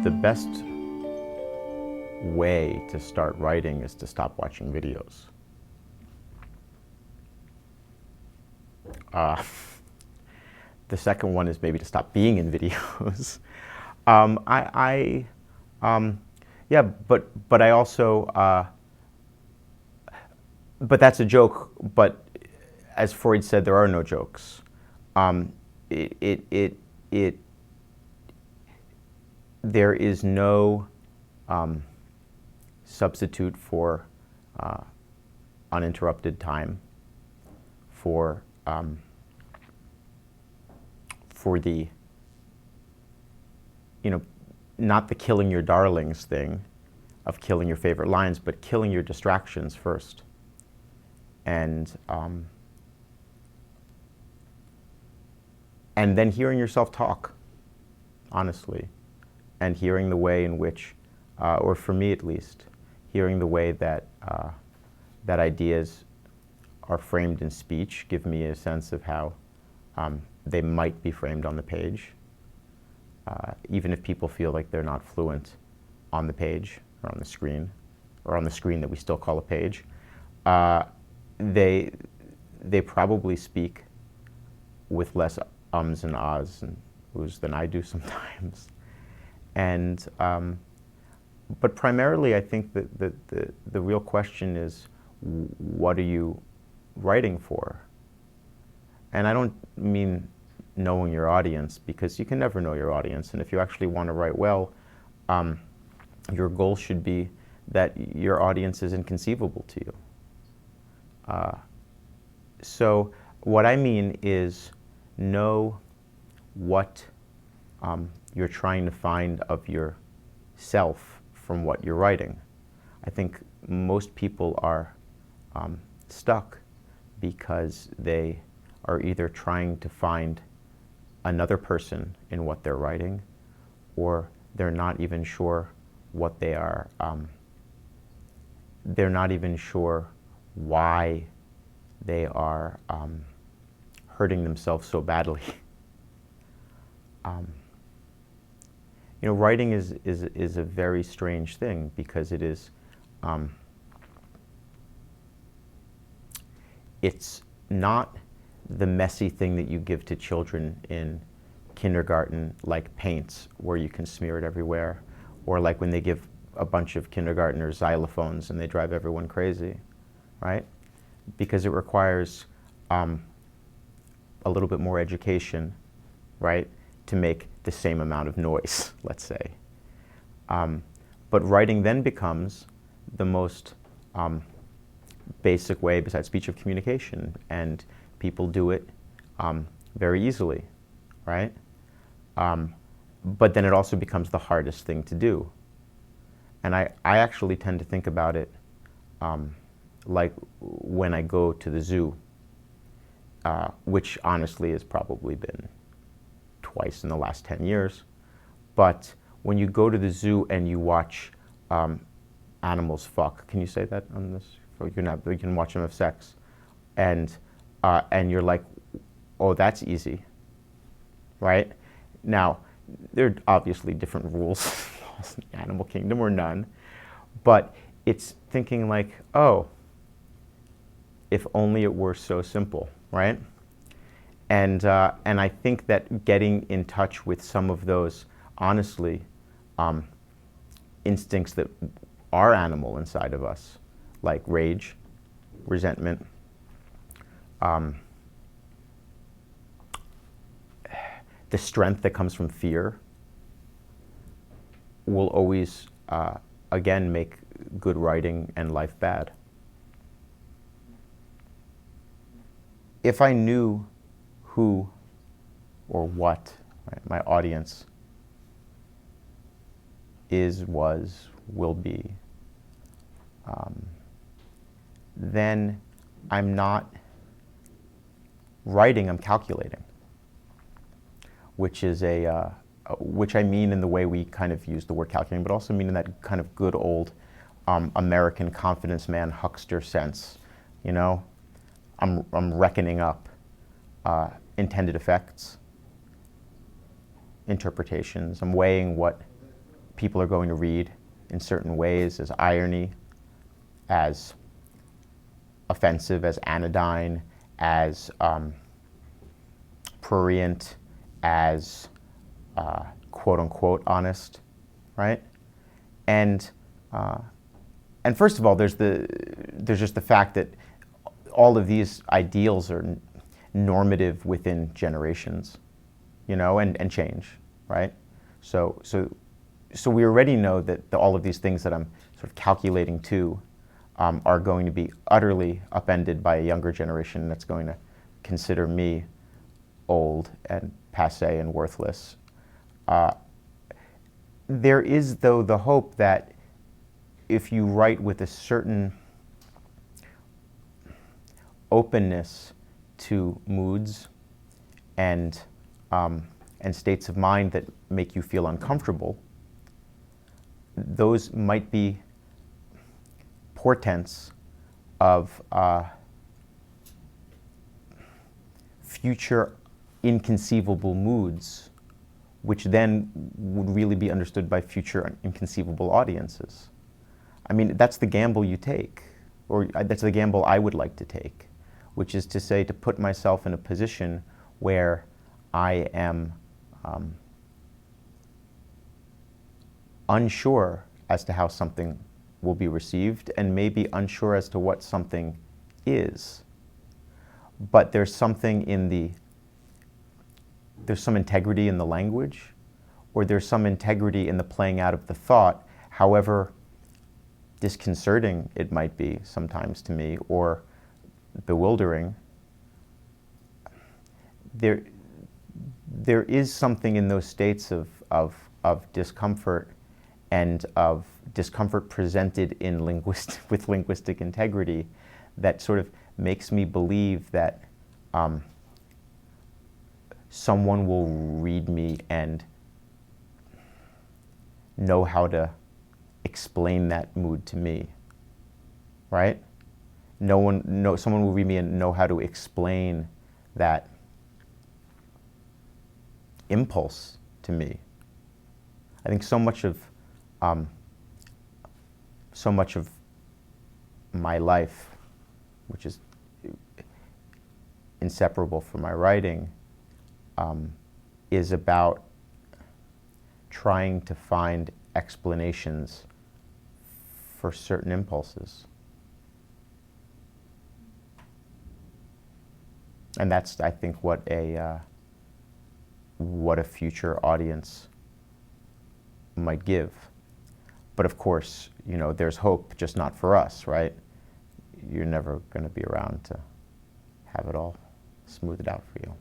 The best way to start writing is to stop watching videos. The second one is maybe to stop being in videos. Yeah, but I also, but that's a joke. But as Freud said, there are no jokes. There is no substitute for uninterrupted time, for the, not the killing your darlings thing of killing your favorite lines, but killing your distractions first. And then hearing yourself talk, honestly, and hearing the way in which, or for me at least, hearing the way that that ideas are framed in speech give me a sense of how they might be framed on the page, even if people feel like they're not fluent on the page or on the screen that we still call a page. They probably speak with less ums and ahs and oohs than I do sometimes. And but primarily, I think that the real question is, what are you writing for? And I don't mean knowing your audience, because you can never know your audience. And if you actually want to write well, your goal should be that your audience is inconceivable to you. So what I mean is, know what you're trying to find of yourself from what you're writing. I think most people are stuck because they are either trying to find another person in what they're writing, or they're not even sure what they are, they're not even sure why they are hurting themselves so badly. Writing is a very strange thing, because it is, it's not the messy thing that you give to children in kindergarten, like paints, where you can smear it everywhere, or like when they give a bunch of kindergartners xylophones and they drive everyone crazy, right? Because it requires a little bit more education, right, to make the same amount of noise, let's say. But writing then becomes the most basic way, besides speech, of communication, and people do it very easily, right? But then it also becomes the hardest thing to do. And I actually tend to think about it like when I go to the zoo, which honestly has probably been twice in the last 10 years. But when you go to the zoo and you watch animals fuck, can you say that on this? You can watch them have sex, and you're like, oh, that's easy, right? Now, there are obviously different rules in the animal kingdom, or none, but it's thinking like, oh, if only it were so simple, right? And I think that getting in touch with some of those, honestly, instincts that are animal inside of us, like rage, resentment, the strength that comes from fear, will always, again, make good writing and life bad. If I knew who or what, right, my audience is, was, will be, then I'm not writing, I'm calculating, which is which I mean in the way we kind of use the word calculating, but also mean in that kind of good old American confidence man huckster sense. I'm reckoning up intended effects, interpretations. I'm weighing what people are going to read in certain ways as irony, as offensive, as anodyne, as prurient, as quote-unquote honest, right? And first of all, there's just the fact that all of these ideals are normative within generations, you know, and change, right? So we already know that all of these things that I'm sort of calculating to are going to be utterly upended by a younger generation that's going to consider me old and passé and worthless. There is, though, the hope that if you write with a certain openness to moods and states of mind that make you feel uncomfortable, those might be portents of future inconceivable moods, which then would really be understood by future inconceivable audiences. I mean, that's the gamble you take, or that's the gamble I would like to take, which is to say, to put myself in a position where I am unsure as to how something will be received, and maybe unsure as to what something is. But there's something there's some integrity in the language, or there's some integrity in the playing out of the thought, however disconcerting it might be sometimes to me, or bewildering. There is something in those states of discomfort, and of discomfort presented in with linguistic integrity, that sort of makes me believe that someone will read me and know how to explain that mood to me, right? Someone will read me and know how to explain that impulse to me. I think so much of my life, which is inseparable from my writing, is about trying to find explanations for certain impulses. And that's, I think, what a future audience might give. But of course, you know, there's hope, just not for us, right? You're never going to be around to have it all smoothed out for you.